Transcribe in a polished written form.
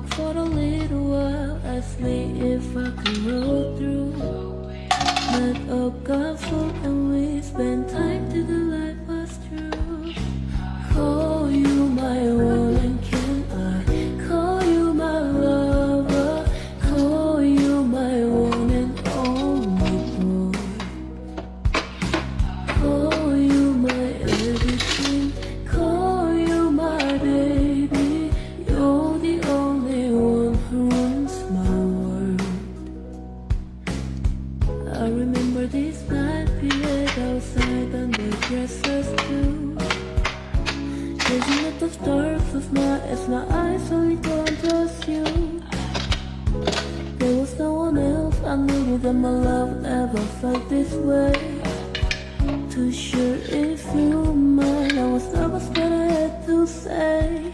talk for a little while, ask me if I can roll through. Met up, got full, and we spent time till the light was true. Call you my one, and can I call you my lover? Call you my one and only boy. Call you my everything. Call you my baby. You're the only one who runs my world. I remember this night period outside under dresses too. Gazing at the stars with my eyes only don't trust you. There was no one else I knew that my love never felt this way. Too sure if you were mine, I was nervous but I had to say